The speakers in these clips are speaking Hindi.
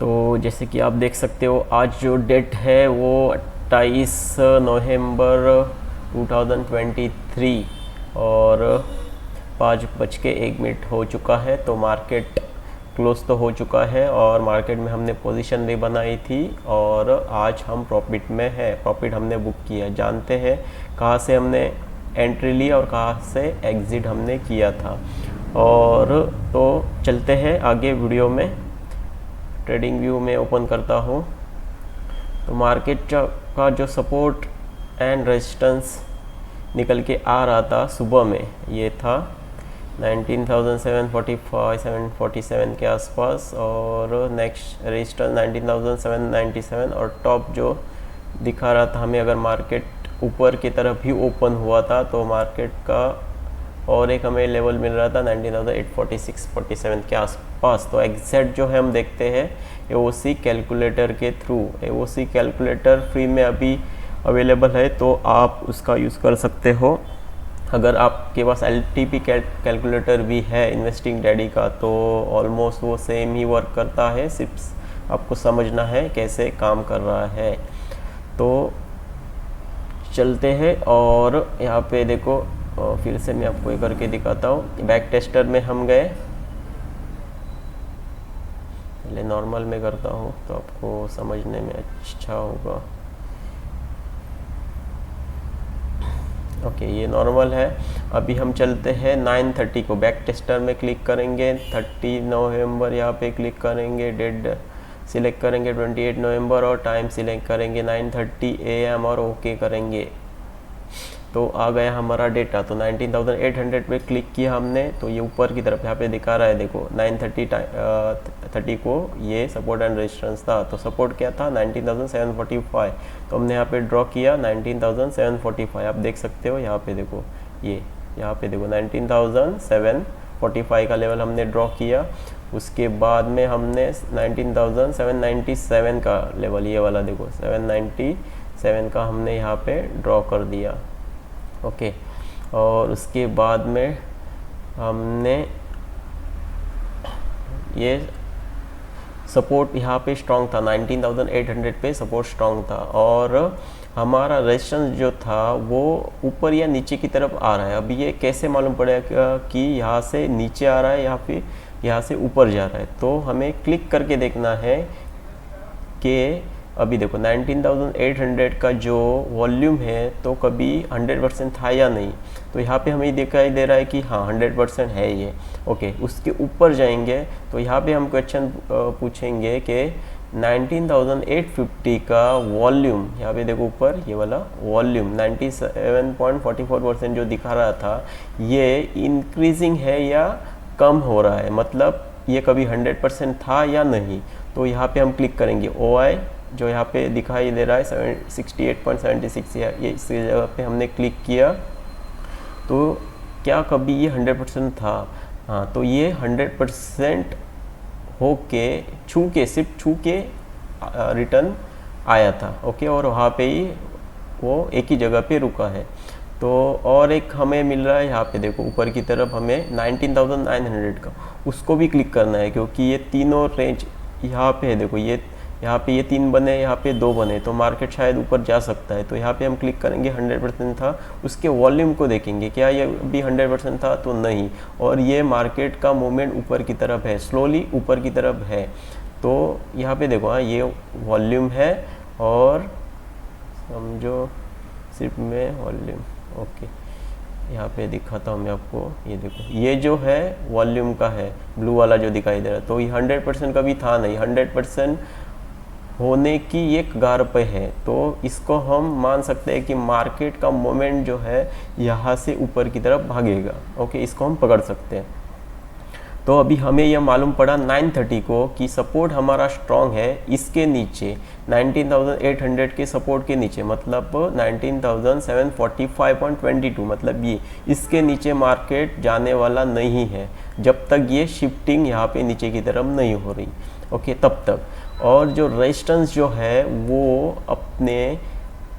तो जैसे कि आप देख सकते हो आज जो डेट है वो 28 नवंबर 2023 और 5:01 हो चुका है। तो मार्केट क्लोज तो हो चुका है और मार्केट में हमने पोजीशन भी बनाई थी और आज हम प्रॉफिट में है, प्रॉफिट हमने बुक किया। जानते हैं कहाँ से हमने एंट्री ली और कहाँ से एग्ज़िट हमने किया था। और तो चलते हैं आगे वीडियो में। ट्रेडिंग व्यू में ओपन करता हूँ तो मार्केट का जो सपोर्ट एंड रेजिस्टेंस निकल के आ रहा था सुबह में, ये था 19,745 747 के आसपास और नेक्स्ट रेजिस्टेंस 19,797 और टॉप जो दिखा रहा था हमें, अगर मार्केट ऊपर की तरफ भी ओपन हुआ था तो मार्केट का और एक हमें लेवल मिल रहा था 19,846 47 के आसपास। तो एग्जैक्ट जो है हम देखते हैं AOC कैलकुलेटर के थ्रू। AOC कैलकुलेटर फ्री में अभी अवेलेबल है तो आप उसका यूज़ कर सकते हो। अगर आपके पास LTP कैलकुलेटर भी है इन्वेस्टिंग डैडी का तो ऑलमोस्ट वो सेम ही वर्क करता है, सिर्फ आपको समझना है कैसे काम कर रहा है। तो चलते हैं और यहाँ पे देखो फिर से मैं आपको ये करके दिखाता हूँ। बैक टेस्टर में हम गए, पहले नॉर्मल में करता हूँ तो आपको समझने में अच्छा होगा। ओके, ये नॉर्मल है। अभी हम चलते हैं 9:30 को। बैक टेस्टर में क्लिक करेंगे, 30 नवंबर यहाँ पे क्लिक करेंगे, डेट सिलेक्ट करेंगे 28 नवंबर और टाइम सिलेक्ट करेंगे 9:30 AM और ओके करेंगे। तो आ गया हमारा डेटा। तो 19,800 पे क्लिक किया हमने तो ये ऊपर की तरफ यहाँ पे दिखा रहा है, देखो 9:30 को ये सपोर्ट एंड रेजिस्टेंस था। तो सपोर्ट क्या था 19,745, तो हमने यहाँ पे ड्रॉ किया 19,745। आप देख सकते हो यहाँ पे देखो, ये यहाँ पे देखो 19,745 का लेवल हमने ड्रॉ किया। उसके बाद में हमने 19,797 का लेवल, ये वाला देखो 797 का हमने यहाँ पे ड्रॉ कर दिया। ओके, और उसके बाद में हमने ये सपोर्ट यहाँ पे स्ट्रॉन्ग था 19,800 पे सपोर्ट स्ट्रॉन्ग था और हमारा रेजिस्टेंस जो था वो ऊपर या नीचे की तरफ आ रहा है। अभी ये कैसे मालूम पड़ेगा कि यहाँ से नीचे आ रहा है या फिर यहाँ से ऊपर जा रहा है? तो हमें क्लिक करके देखना है कि अभी देखो 19,800 का जो वॉल्यूम है तो कभी 100% था या नहीं। तो यहाँ पे हमें दिखाई दे रहा है कि हाँ 100% है ये। ओके, उसके ऊपर जाएंगे तो यहाँ पे हम क्वेश्चन पूछेंगे कि 19,850 का वॉल्यूम, यहाँ पे देखो ऊपर ये वाला वॉल्यूम 97.44% जो दिखा रहा था, ये इंक्रीजिंग है या कम हो रहा है, मतलब ये कभी 100% था या नहीं। तो यहाँ पे हम क्लिक करेंगे OI जो यहाँ पे दिखाई दे रहा है 68.76, ये इस जगह पे हमने क्लिक किया तो क्या कभी ये 100% था? हाँ, तो ये 100% होके सिर्फ छू के रिटर्न आया था। ओके, और वहाँ पे ही वो एक ही जगह पे रुका है। तो और एक हमें मिल रहा है यहाँ पे देखो ऊपर की तरफ हमें 19,900 का, उसको भी क्लिक करना है क्योंकि ये तीनों रेंज यहाँ पे है। देखो ये यहाँ पे ये 3 बने, यहाँ पे 2 बने, तो मार्केट शायद ऊपर जा सकता है। तो यहाँ पे हम क्लिक करेंगे 100% था। उसके वॉल्यूम को देखेंगे, क्या ये भी 100% था? तो नहीं। और ये मार्केट का मूवमेंट ऊपर की तरफ है, स्लोली ऊपर की तरफ है। तो यहाँ पे देखो, हाँ ये वॉल्यूम है और समझो सिर्फ में वॉल्यूम। ओके, यहाँ पे दिखाता हूँ मैं आपको, ये देखो ये जो है वॉल्यूम का है, ब्लू वाला जो दिखाई दे रहा है। तो ये 100% का भी था नहीं, 100% होने की ये कगार पे है। तो इसको हम मान सकते हैं कि मार्केट का मोमेंट जो है यहाँ से ऊपर की तरफ भागेगा। ओके, इसको हम पकड़ सकते हैं। तो अभी हमें यह मालूम पड़ा 9:30 को कि सपोर्ट हमारा स्ट्रॉन्ग है इसके नीचे 19,800 के सपोर्ट के नीचे, मतलब 19,745.22, मतलब ये इसके नीचे मार्केट जाने वाला नहीं है जब तक ये शिफ्टिंग यहाँ पे नीचे की तरफ नहीं हो रही। ओके, तब तक। और जो रेजिस्टेंस जो है वो अपने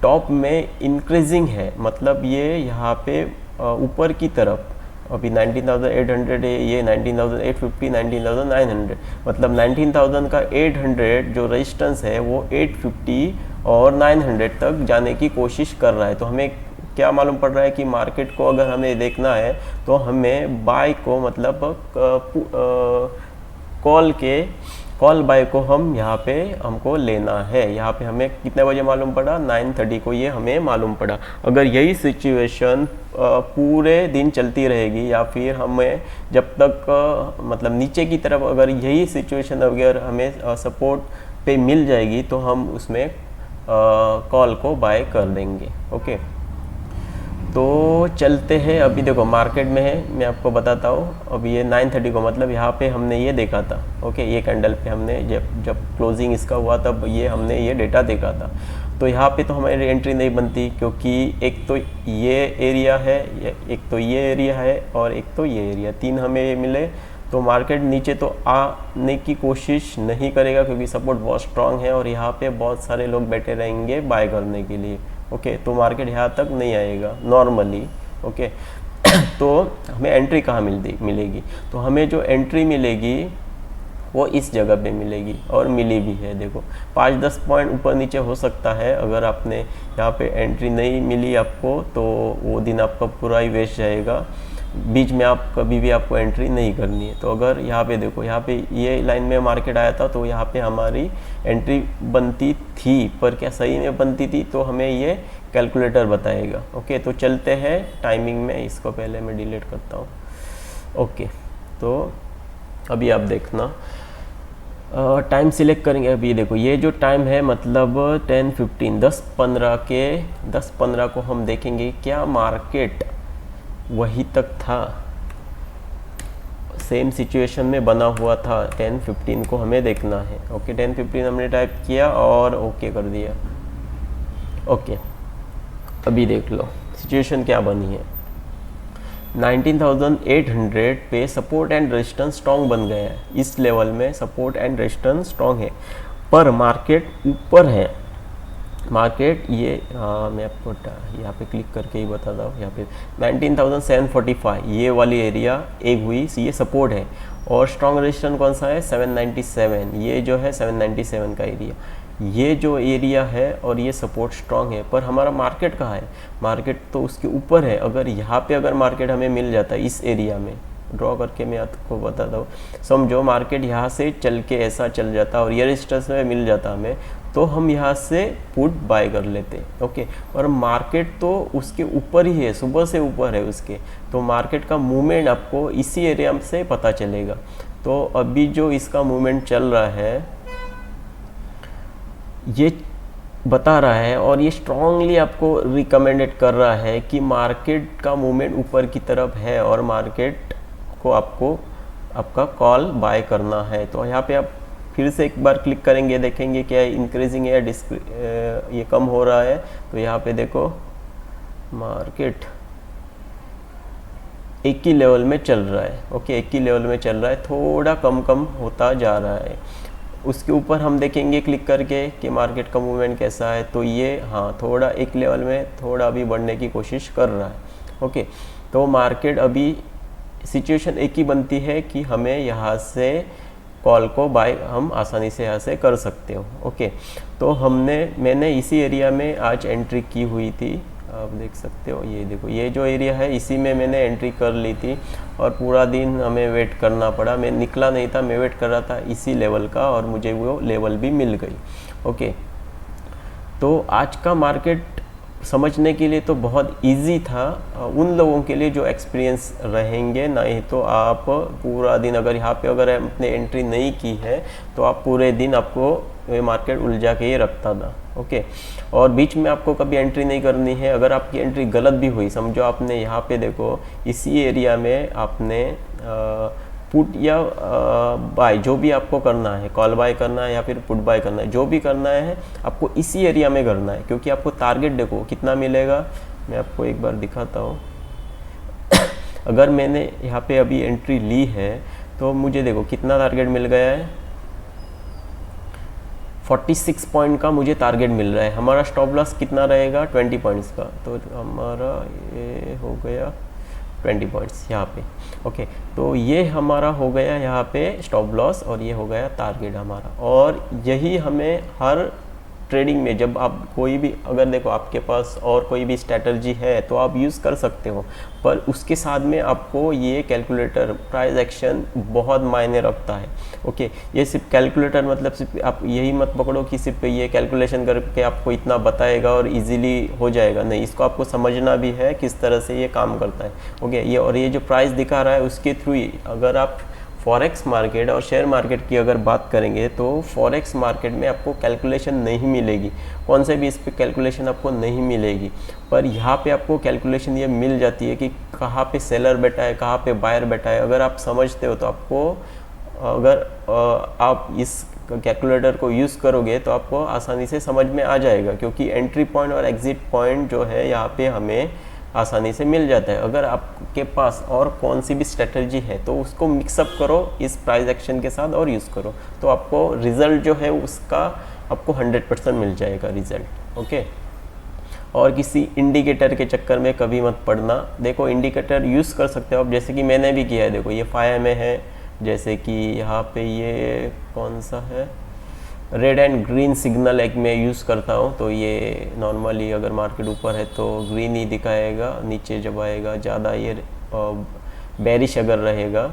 टॉप में इंक्रीजिंग है, मतलब ये यहाँ पे ऊपर की तरफ अभी 19,800 है, ये 19,850, 19,900, मतलब 19,000 का 800 जो रेजिस्टेंस है वो 850 और 900 तक जाने की कोशिश कर रहा है। तो हमें क्या मालूम पड़ रहा है कि मार्केट को अगर हमें देखना है तो हमें बाय को मतलब कॉल बाय को हम यहाँ पे हमको लेना है। यहाँ पे हमें कितने बजे मालूम पड़ा, 9:30 को ये हमें मालूम पड़ा। अगर यही सिचुएशन पूरे दिन चलती रहेगी या फिर हमें जब तक मतलब नीचे की तरफ अगर यही सिचुएशन अगर हमें सपोर्ट पे मिल जाएगी तो हम उसमें कॉल को बाय कर देंगे। ओके, तो चलते हैं। अभी देखो मार्केट में है, मैं आपको बताता हूँ। अभी ये 9:30 को मतलब यहाँ पे हमने ये देखा था। ओके, ये कैंडल पे हमने जब क्लोजिंग इसका हुआ तब ये हमने ये डेटा देखा था। तो यहाँ पे तो हमारी एंट्री नहीं बनती क्योंकि एक तो ये एरिया है, एक तो ये एरिया है और एक तो ये एरिया, तीन हमें मिले। तो मार्केट नीचे तो आने की कोशिश नहीं करेगा क्योंकि सपोर्ट बहुत स्ट्रांग है और यहाँ पे बहुत सारे लोग बैठे रहेंगे बाय करने के लिए। ओके, तो मार्केट यहाँ तक नहीं आएगा नॉर्मली। ओके, तो हमें एंट्री कहाँ मिलेगी, तो हमें जो एंट्री मिलेगी वो इस जगह पे मिलेगी और मिली भी है। देखो 5-10 पॉइंट ऊपर नीचे हो सकता है। अगर आपने यहाँ पे एंट्री नहीं मिली आपको तो वो दिन आपका पूरा ही वेस्ट जाएगा। बीच में आप कभी भी आपको एंट्री नहीं करनी है। तो अगर यहाँ पे देखो, यहाँ पे ये लाइन में मार्केट आया था तो यहाँ पे हमारी एंट्री बनती थी, पर क्या सही में बनती थी तो हमें ये कैलकुलेटर बताएगा। ओके, तो चलते हैं टाइमिंग में। इसको पहले मैं डिलीट करता हूँ। ओके, तो अभी आप देखना टाइम सिलेक्ट करेंगे। अभी देखो ये जो टाइम है मतलब 10:15, 10:15 को हम देखेंगे क्या मार्केट वही तक था, सेम सिचुएशन में बना हुआ था। 10:15 को हमें देखना है। ओके, 10:15 हमने टाइप किया और ओके कर दिया। ओके, अभी देख लो सिचुएशन क्या बनी है। 19,800 पे सपोर्ट एंड रेजिस्टेंस स्ट्रॉन्ग बन गया है। इस लेवल में सपोर्ट एंड रेजिस्टेंस स्ट्रॉन्ग है, पर मार्केट ऊपर है। मार्केट ये मैं आपको यहाँ पे क्लिक करके ही बताता हूँ। यहाँ पे 19,745 ये वाली एरिया एक हुई, ये सपोर्ट है। और स्ट्रॉन्ग रेजिस्टेंस कौन सा है, 797, ये जो है 797 का एरिया, ये जो एरिया है और ये सपोर्ट स्ट्रॉन्ग है। पर हमारा मार्केट कहाँ है, मार्केट तो उसके ऊपर है। अगर यहाँ पे अगर मार्केट हमें मिल जाता है इस एरिया में, ड्रॉ करके मैं आपको बताता हूँ। समझो मार्केट यहाँ से चल के ऐसा चल जाता और ये रेजिस्टेंस में मिल जाता हमें, तो हम यहाँ से पुट बाय कर लेते। ओके, और मार्केट तो उसके ऊपर ही है, सुबह से ऊपर है उसके, तो मार्केट का मूवमेंट आपको इसी एरिया से पता चलेगा। तो अभी जो इसका मूवमेंट चल रहा है ये बता रहा है और ये स्ट्रांगली आपको रिकमेंडेड कर रहा है कि मार्केट का मूवमेंट ऊपर की तरफ है और मार्केट को आपको आपका कॉल बाय करना है। तो यहाँ पे आप फिर से एक बार क्लिक करेंगे, देखेंगे क्या इंक्रीजिंग है या ये कम हो रहा है। तो यहाँ पे देखो मार्केट एक ही लेवल में चल रहा है। ओके, एक ही लेवल में चल रहा है, थोड़ा कम होता जा रहा है। उसके ऊपर हम देखेंगे क्लिक करके कि मार्केट का मूवमेंट कैसा है। तो ये हाँ थोड़ा एक लेवल में थोड़ा अभी बढ़ने की कोशिश कर रहा है। ओके, तो मार्केट अभी सिचुएशन एक ही बनती है कि हमें यहाँ से कॉल को बाय हम आसानी से यहाँ से कर सकते हो। ओके, तो मैंने इसी एरिया में आज एंट्री की हुई थी, आप देख सकते हो। ये देखो ये जो एरिया है इसी में मैंने एंट्री कर ली थी और पूरा दिन हमें वेट करना पड़ा। मैं निकला नहीं था, मैं वेट कर रहा था इसी लेवल का और मुझे वो लेवल भी मिल गई। ओके, तो आज का मार्केट समझने के लिए तो बहुत इजी था उन लोगों के लिए जो एक्सपीरियंस रहेंगे। नहीं तो आप पूरा दिन अगर आपने एंट्री नहीं की है तो आप पूरे दिन आपको मार्केट उलझा के ही रखता था। ओके, और बीच में आपको कभी एंट्री नहीं करनी है। अगर आपकी एंट्री गलत भी हुई, समझो आपने यहाँ पे देखो इसी एरिया में आपने पुट या बाय जो भी आपको करना है, कॉल बाय करना है या फिर पुट बाय करना है, जो भी करना है आपको इसी एरिया में करना है। क्योंकि आपको टारगेट देखो कितना मिलेगा, मैं आपको एक बार दिखाता हूँ। अगर मैंने यहाँ पे अभी एंट्री ली है तो मुझे देखो कितना टारगेट मिल गया है, 46 पॉइंट का मुझे टारगेट मिल रहा है। हमारा स्टॉप लॉस कितना रहेगा, 20 पॉइंट्स का। तो हमारा ये हो गया 20 पॉइंट्स यहाँ पे। ओके, तो ये हमारा हो गया यहाँ पे स्टॉप लॉस और ये हो गया टारगेट हमारा। और यही हमें हर ट्रेडिंग में, जब आप कोई भी, अगर देखो आपके पास और कोई भी स्ट्रैटेजी है तो आप यूज़ कर सकते हो, पर उसके साथ में आपको ये कैलकुलेटर प्राइस एक्शन बहुत मायने रखता है। ओके, ये सिर्फ कैलकुलेटर मतलब सिर्फ आप यही मत पकड़ो कि सिर्फ ये कैलकुलेशन करके आपको इतना बताएगा और इजीली हो जाएगा, नहीं, इसको आपको समझना भी है किस तरह से ये काम करता है। ओके, ये और ये जो प्राइस दिखा रहा है उसके थ्रू ही अगर आप फॉरेक्स मार्केट और शेयर मार्केट की अगर बात करेंगे तो फॉरेक्स मार्केट में आपको कैलकुलेशन नहीं मिलेगी, कौन से भी इस पे कैलकुलेशन आपको नहीं मिलेगी, पर यहाँ पे आपको कैलकुलेशन ये मिल जाती है कि कहाँ पे सेलर बैठा है, कहाँ पे बायर बैठा है। अगर आप समझते हो तो आपको, अगर आप इस कैलकुलेटर को यूज़ करोगे तो आपको आसानी से समझ में आ जाएगा, क्योंकि एंट्री पॉइंट और एग्ज़िट पॉइंट जो है यहाँ पे हमें आसानी से मिल जाता है। अगर आपके पास और कौन सी भी स्ट्रेटजी है तो उसको मिक्सअप करो इस प्राइस एक्शन के साथ और यूज़ करो, तो आपको रिज़ल्ट जो है उसका आपको 100% मिल जाएगा रिज़ल्ट। ओके, और किसी इंडिकेटर के चक्कर में कभी मत पड़ना। देखो, इंडिकेटर यूज़ कर सकते हो आप, जैसे कि मैंने भी किया है। देखो, ये 5 है, जैसे कि यहाँ पे ये कौन सा है, रेड एंड ग्रीन सिग्नल एक मैं यूज़ करता हूँ। तो ये नॉर्मली अगर मार्केट ऊपर है तो ग्रीन ही दिखाएगा, नीचे जब आएगा ज़्यादा ये बेरिश अगर रहेगा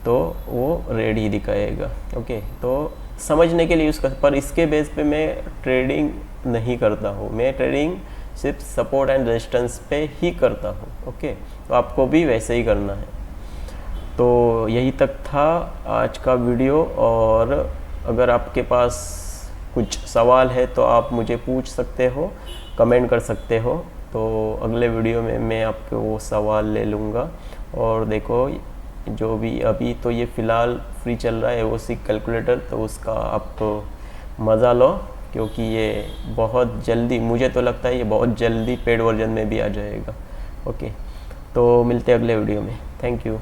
तो वो रेड ही दिखाएगा। ओके, तो समझने के लिए यूज़ कर, पर इसके बेस पे मैं ट्रेडिंग नहीं करता हूँ, मैं ट्रेडिंग सिर्फ सपोर्ट एंड रेजिस्टेंस पे ही करता हूँ। ओके, तो आपको भी वैसे ही करना है। तो यही तक था आज का वीडियो, और अगर आपके पास कुछ सवाल है तो आप मुझे पूछ सकते हो, कमेंट कर सकते हो, तो अगले वीडियो में मैं आपको वो सवाल ले लूँगा। और देखो, जो भी अभी तो ये फ़िलहाल फ्री चल रहा है वो सिक कैलकुलेटर, तो उसका आप मज़ा लो, क्योंकि ये बहुत जल्दी, मुझे तो लगता है ये बहुत जल्दी पेड वर्जन में भी आ जाएगा। ओके, तो मिलते हैं अगले वीडियो में। Thank you.